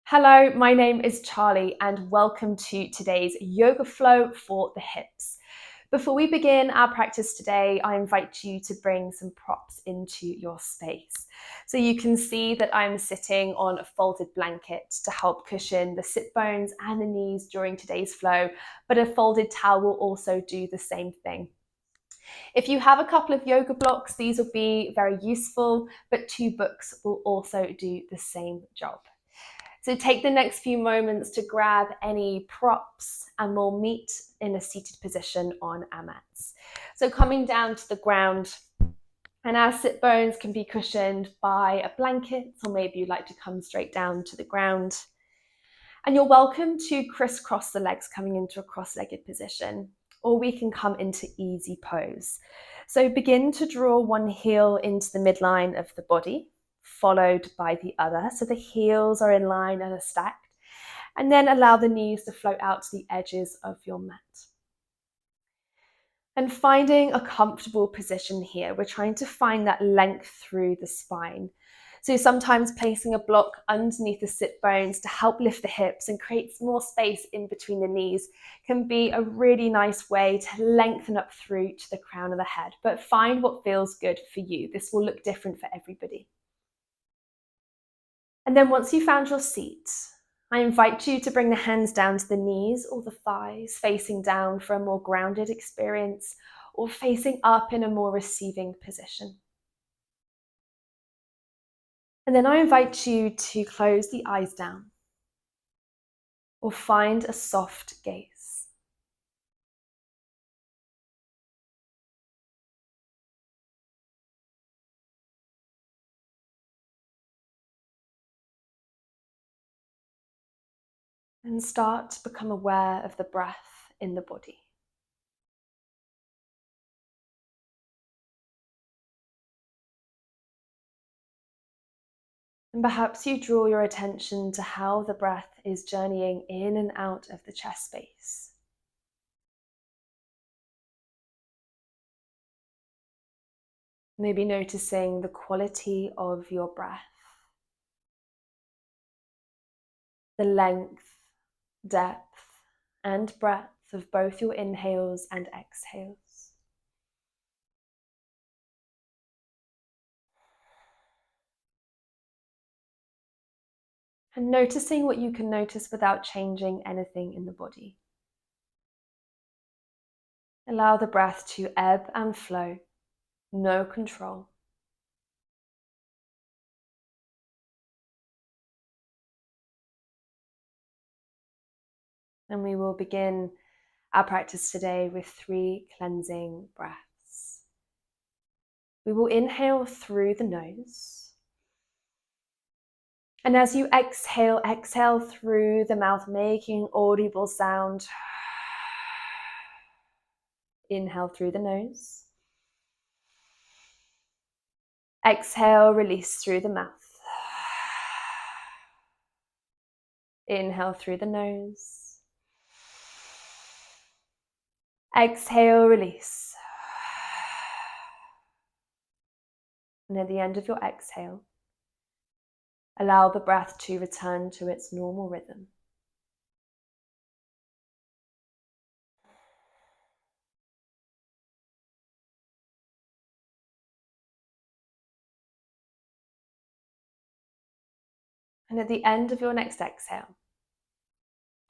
Hello, my name is Charlie and welcome to today's yoga flow for the hips. Before we begin our practice today, I invite you to bring some props into your space. So you can see that I'm sitting on a folded blanket to help cushion the sit bones and the knees during today's flow, but a folded towel will also do the same thing. If you have a couple of yoga blocks, these will be very useful, but 2 books will also do the same job. So take the next few moments to grab any props and we'll meet in a seated position on our mats. So coming down to the ground, and our sit bones can be cushioned by a blanket, or maybe you'd like to come straight down to the ground. And you're welcome to crisscross the legs coming into a cross-legged position, or we can come into easy pose. So begin to draw one heel into the midline of the body, followed by the other. So the heels are in line and are stacked. And then allow the knees to float out to the edges of your mat. And finding a comfortable position here, we're trying to find that length through the spine. So sometimes placing a block underneath the sit bones to help lift the hips and create more space in between the knees can be a really nice way to lengthen up through to the crown of the head. But find what feels good for you. This will look different for everybody. And then once you found your seat, I invite you to bring the hands down to the knees or the thighs, facing down for a more grounded experience, or facing up in a more receiving position. And then I invite you to close the eyes down or find a soft gaze. And start to become aware of the breath in the body. And perhaps you draw your attention to how the breath is journeying in and out of the chest space. Maybe noticing the quality of your breath, the length, depth, and breadth of both your inhales and exhales. And noticing what you can notice without changing anything in the body. Allow the breath to ebb and flow, no control. And we will begin our practice today with 3 cleansing breaths. We will inhale through the nose. And as you exhale, exhale through the mouth, making audible sound. Inhale through the nose. Exhale, release through the mouth. Inhale through the nose. Exhale, release. And at the end of your exhale, allow the breath to return to its normal rhythm. And at the end of your next exhale,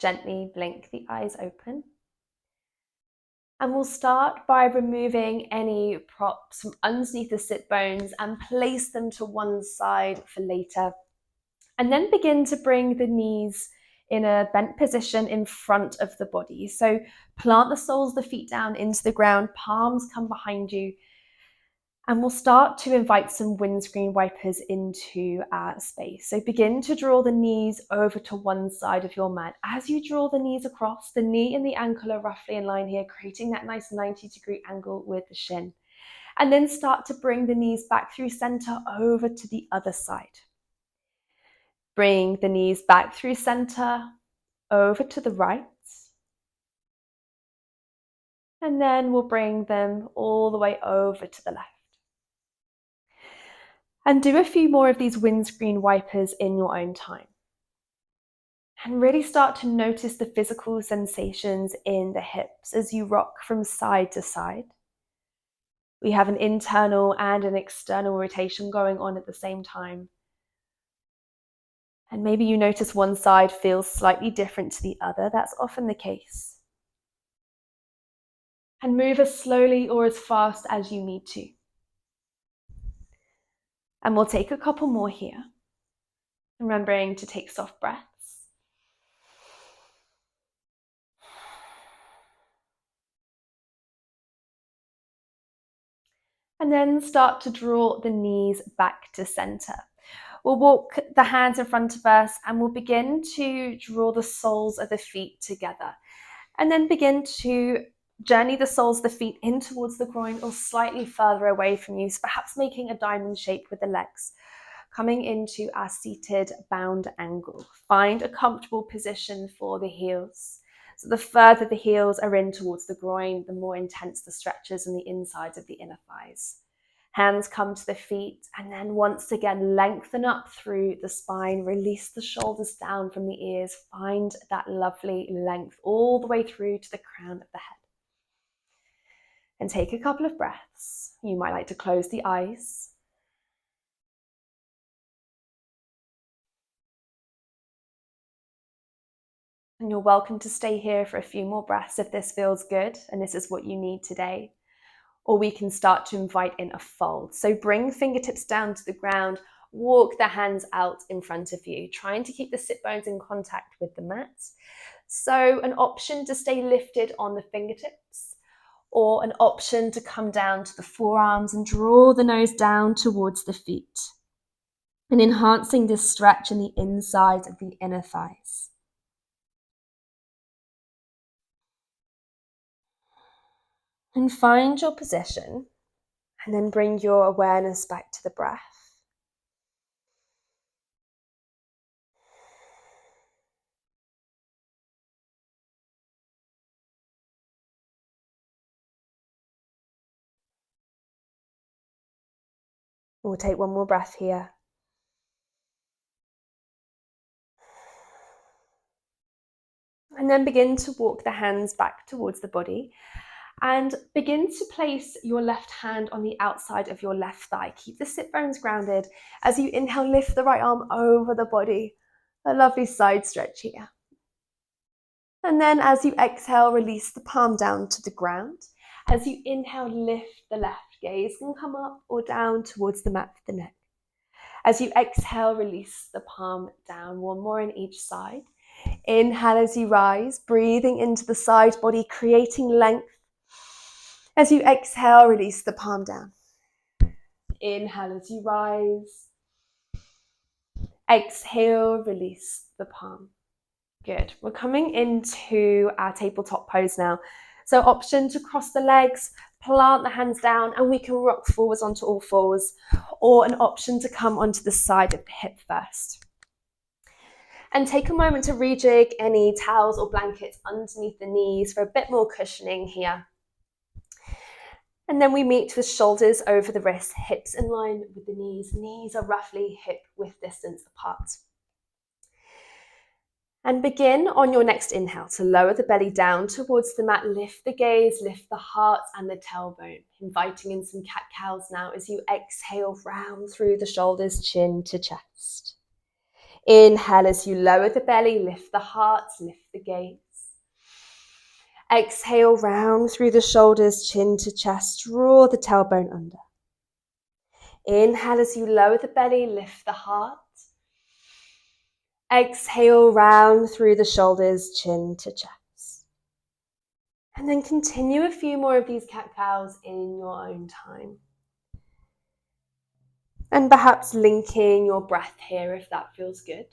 gently blink the eyes open. And we'll start by removing any props from underneath the sit bones and place them to one side for later. And then begin to bring the knees in a bent position in front of the body. So plant the soles of the feet down into the ground, palms come behind you. And we'll start to invite some windscreen wipers into our space. So begin to draw the knees over to one side of your mat. As you draw the knees across, the knee and the ankle are roughly in line here, creating that nice 90-degree angle with the shin. And then start to bring the knees back through center over to the other side. Bring the knees back through center over to the right. And then we'll bring them all the way over to the left. And do a few more of these windscreen wipers in your own time. And really start to notice the physical sensations in the hips as you rock from side to side. We have an internal and an external rotation going on at the same time. And maybe you notice one side feels slightly different to the other. That's often the case. And move as slowly or as fast as you need to. And we'll take a couple more here. Remembering to take soft breaths. And then start to draw the knees back to center. We'll walk the hands in front of us and we'll begin to draw the soles of the feet together. And then begin to journey the soles of the feet in towards the groin or slightly further away from you, so perhaps making a diamond shape with the legs. Coming into our seated bound angle. Find a comfortable position for the heels. So the further the heels are in towards the groin, the more intense the stretches in the insides of the inner thighs. Hands come to the feet, and then once again lengthen up through the spine. Release the shoulders down from the ears. Find that lovely length all the way through to the crown of the head. And take a couple of breaths. You might like to close the eyes. And you're welcome to stay here for a few more breaths if this feels good and this is what you need today. Or we can start to invite in a fold. So bring fingertips down to the ground, walk the hands out in front of you, trying to keep the sit bones in contact with the mat. So an option to stay lifted on the fingertips, or an option to come down to the forearms and draw the nose down towards the feet. And enhancing this stretch in the inside of the inner thighs. And find your position, and then bring your awareness back to the breath. We'll take one more breath here. And then begin to walk the hands back towards the body. And begin to place your left hand on the outside of your left thigh. Keep the sit bones grounded. As you inhale, lift the right arm over the body. A lovely side stretch here. And then as you exhale, release the palm down to the ground. As you inhale, lift the left. Gaze can come up or down towards the mat for the neck. As you exhale, release the palm down. One more on each side. Inhale as you rise, breathing into the side body, creating length. As you exhale, release the palm down. Inhale as you rise. Exhale, release the palm. Good. We're coming into our tabletop pose now. So option to cross the legs, plant the hands down, and we can rock forwards onto all fours, or an option to come onto the side of the hip first. And take a moment to rejig any towels or blankets underneath the knees for a bit more cushioning here. And then we meet with shoulders over the wrists, hips in line with the knees. Knees are roughly hip width distance apart. And begin on your next inhale to lower the belly down towards the mat. Lift the gaze, lift the heart and the tailbone. Inviting in some cat-cows now as you exhale round through the shoulders, chin to chest. Inhale as you lower the belly, lift the heart, lift the gaze. Exhale round through the shoulders, chin to chest, draw the tailbone under. Inhale as you lower the belly, lift the heart. Exhale round through the shoulders, chin to chest. And then continue a few more of these cat-cows in your own time. And perhaps linking your breath here if that feels good.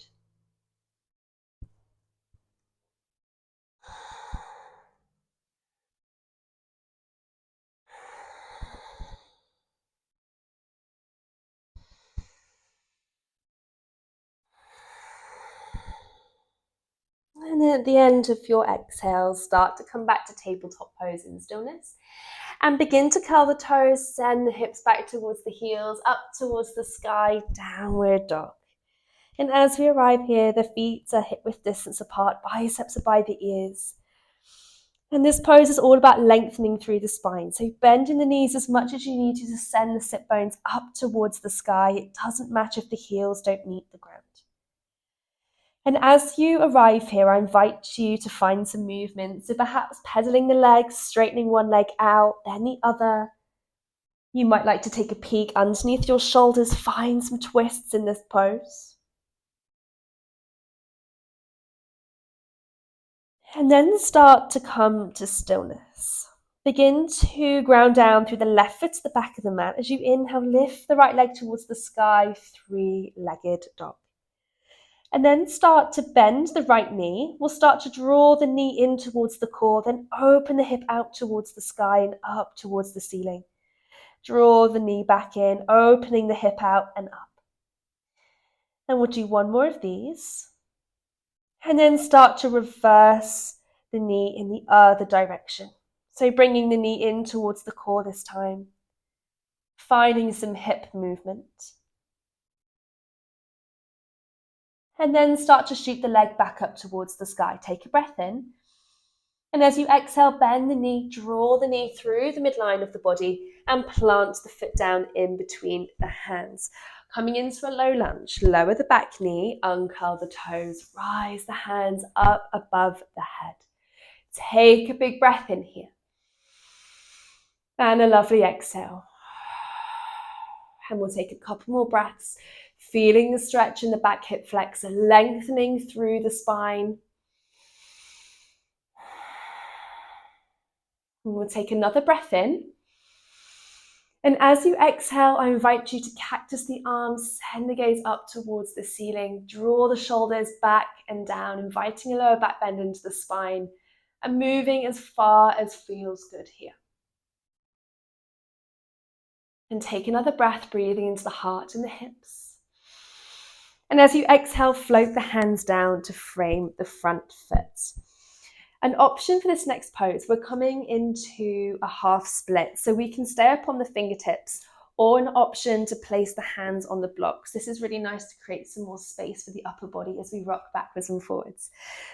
And then at the end of your exhale, start to come back to tabletop pose in stillness. And begin to curl the toes, send the hips back towards the heels, up towards the sky, downward dog. And as we arrive here, the feet are hip-width distance apart, biceps are by the ears. And this pose is all about lengthening through the spine. So bending the knees as much as you need to send the sit bones up towards the sky. It doesn't matter if the heels don't meet the ground. And as you arrive here, I invite you to find some movement. So perhaps pedaling the legs, straightening one leg out, then the other. You might like to take a peek underneath your shoulders, find some twists in this pose. And then start to come to stillness. Begin to ground down through the left foot to the back of the mat. As you inhale, lift the right leg towards the sky, three-legged dog. And then start to bend the right knee. We'll start to draw the knee in towards the core, then open the hip out towards the sky and up towards the ceiling. Draw the knee back in, opening the hip out and up. And we'll do one more of these. And then start to reverse the knee in the other direction. So bringing the knee in towards the core this time. Finding some hip movement. And then start to shoot the leg back up towards the sky. Take a breath in. And as you exhale, bend the knee, draw the knee through the midline of the body and plant the foot down in between the hands. Coming into a low lunge, lower the back knee, uncurl the toes, rise the hands up above the head. Take a big breath in here. And a lovely exhale. And we'll take a couple more breaths, feeling the stretch in the back hip flexor, lengthening through the spine. And we'll take another breath in. And as you exhale, I invite you to cactus the arms, send the gaze up towards the ceiling, draw the shoulders back and down, inviting a lower back bend into the spine and moving as far as feels good here. And take another breath, breathing into the heart and the hips. And as you exhale, float the hands down to frame the front foot. An option for this next pose, we're coming into a half split, so we can stay up on the fingertips, or an option to place the hands on the blocks. This is really nice to create some more space for the upper body as we rock backwards and forwards.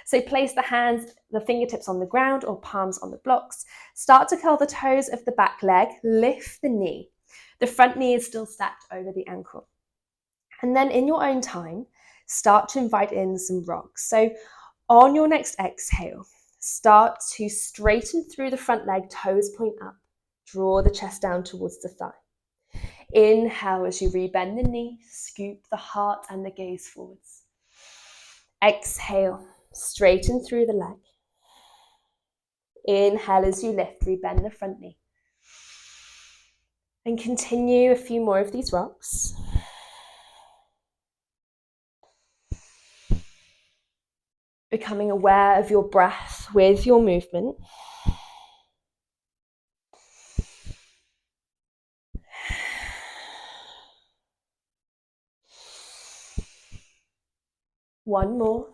So place the hands, the fingertips on the ground or palms on the blocks. Start to curl the toes of the back leg, lift the knee. The front knee is still stacked over the ankle. And then in your own time, start to invite in some rocks. So on your next exhale, start to straighten through the front leg, toes point up. Draw the chest down towards the thigh. Inhale as you rebend the knee, scoop the heart and the gaze forwards. Exhale, straighten through the leg. Inhale as you lift, rebend the front knee. And continue a few more of these rocks. Becoming aware of your breath with your movement. One more.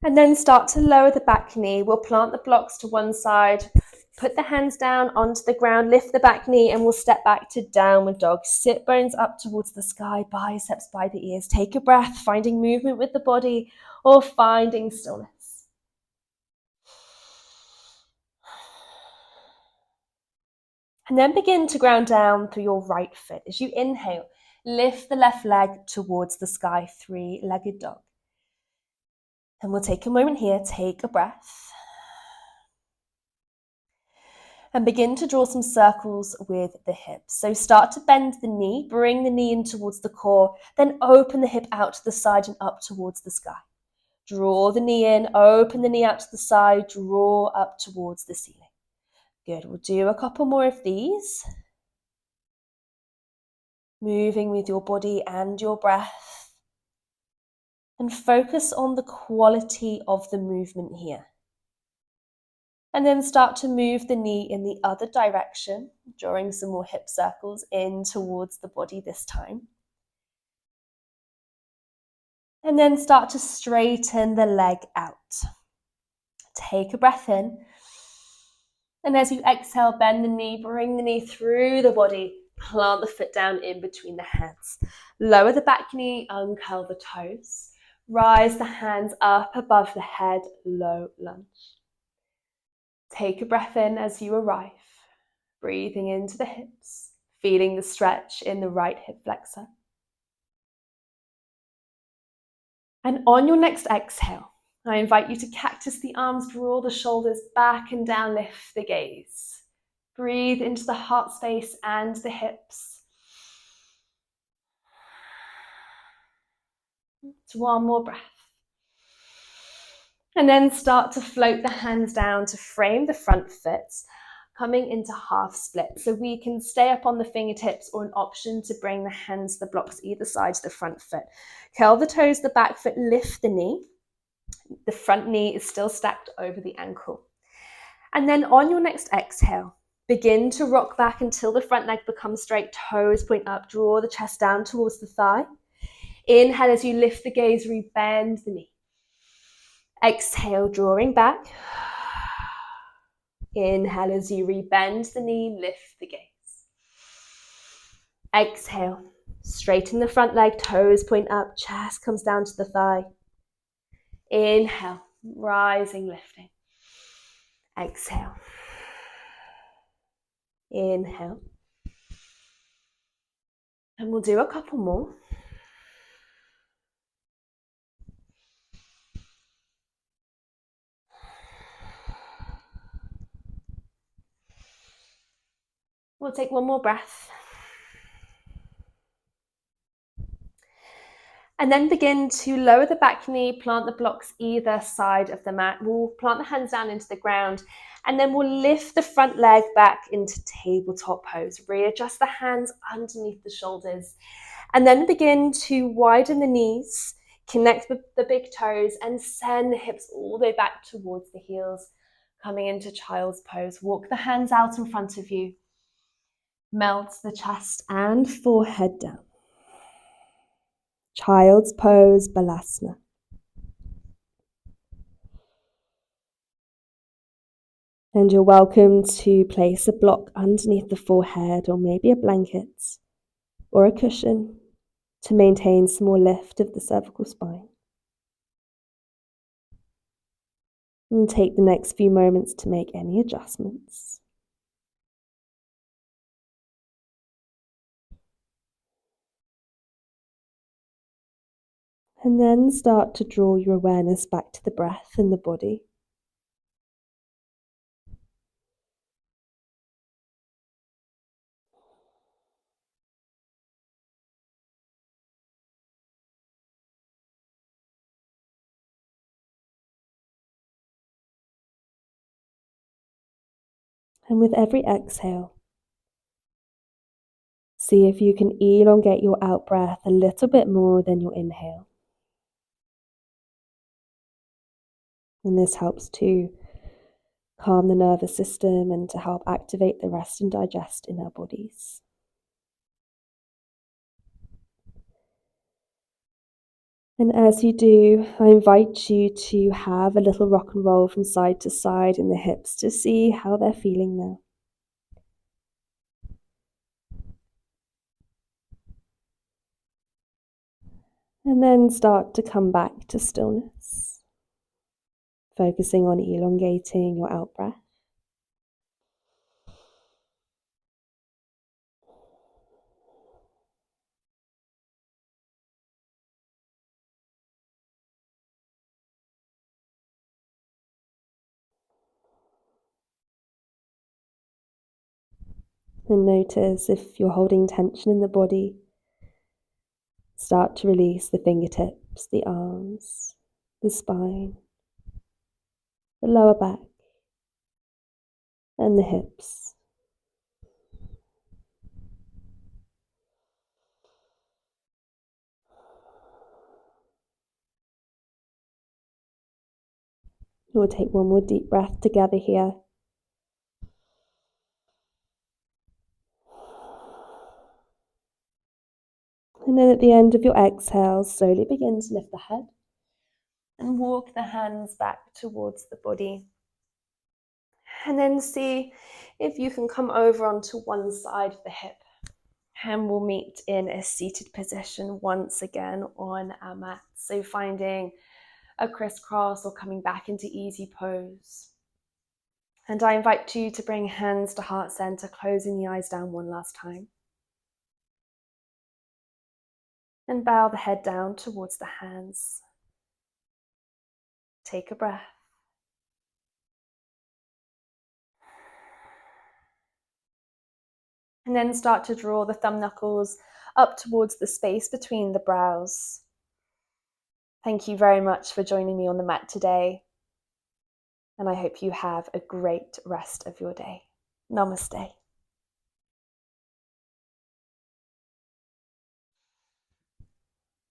And then start to lower the back knee. We'll plant the blocks to one side, put the hands down onto the ground, lift the back knee, and we'll step back to downward dog. Sit bones up towards the sky, biceps by the ears. Take a breath, finding movement with the body or finding stillness. And then begin to ground down through your right foot. As you inhale, lift the left leg towards the sky, three-legged dog. And we'll take a moment here, take a breath. And begin to draw some circles with the hips. So start to bend the knee, bring the knee in towards the core, then open the hip out to the side and up towards the sky. Draw the knee in, open the knee out to the side, draw up towards the ceiling. Good, we'll do a couple more of these. Moving with your body and your breath. And focus on the quality of the movement here. And then start to move the knee in the other direction, drawing some more hip circles in towards the body this time. And then start to straighten the leg out. Take a breath in. And as you exhale, bend the knee, bring the knee through the body, Plant the foot down in between the hands. Lower the back knee, uncurl the toes. Rise the hands up above the head, low lunge. Take a breath in as you arrive, breathing into the hips, feeling the stretch in the right hip flexor. And on your next exhale, I invite you to cactus the arms, draw the shoulders back and down, lift the gaze. Breathe into the heart space and the hips. One more breath. And then start to float the hands down to frame the front foot, coming into half split. So we can stay up on the fingertips, or an option to bring the hands to the blocks either side of the front foot. Curl the toes, the back foot, lift the knee. The front knee is still stacked over the ankle. And then on your next exhale, begin to rock back until the front leg becomes straight, toes point up, draw the chest down towards the thigh. Inhale as you lift the gaze, rebend the knee. Exhale, drawing back. Inhale as you rebend the knee, lift the gaze. Exhale, straighten the front leg, toes point up, chest comes down to the thigh. Inhale, rising, lifting. Exhale. Inhale. And we'll do a couple more. We'll take one more breath. And then begin to lower the back knee, plant the blocks either side of the mat. We'll plant the hands down into the ground, and then we'll lift the front leg back into tabletop pose. Readjust the hands underneath the shoulders, and then begin to widen the knees, connect the big toes, and send the hips all the way back towards the heels, coming into child's pose. Walk the hands out in front of you. Melt the chest and forehead down. Child's pose, Balasana. And you're welcome to place a block underneath the forehead, or maybe a blanket or a cushion, to maintain some more lift of the cervical spine. And take the next few moments to make any adjustments. And then start to draw your awareness back to the breath and the body. And with every exhale, see if you can elongate your out breath a little bit more than your inhale. And this helps to calm the nervous system and to help activate the rest and digest in our bodies. And as you do, I invite you to have a little rock and roll from side to side in the hips to see how they're feeling now. And then start to come back to stillness, focusing on elongating your out breath. And notice if you're holding tension in the body, start to release the fingertips, the arms, the spine, the lower back, and the hips. We'll take one more deep breath together here. And then at the end of your exhale, slowly begin to lift the head and walk the hands back towards the body. And then see if you can come over onto one side of the hip. And we'll meet in a seated position once again on our mat. So finding a crisscross or coming back into easy pose. And I invite you to bring hands to heart center, closing the eyes down one last time. And bow the head down towards the hands. Take a breath. And then start to draw the thumb knuckles up towards the space between the brows. Thank you very much for joining me on the mat today. And I hope you have a great rest of your day. Namaste.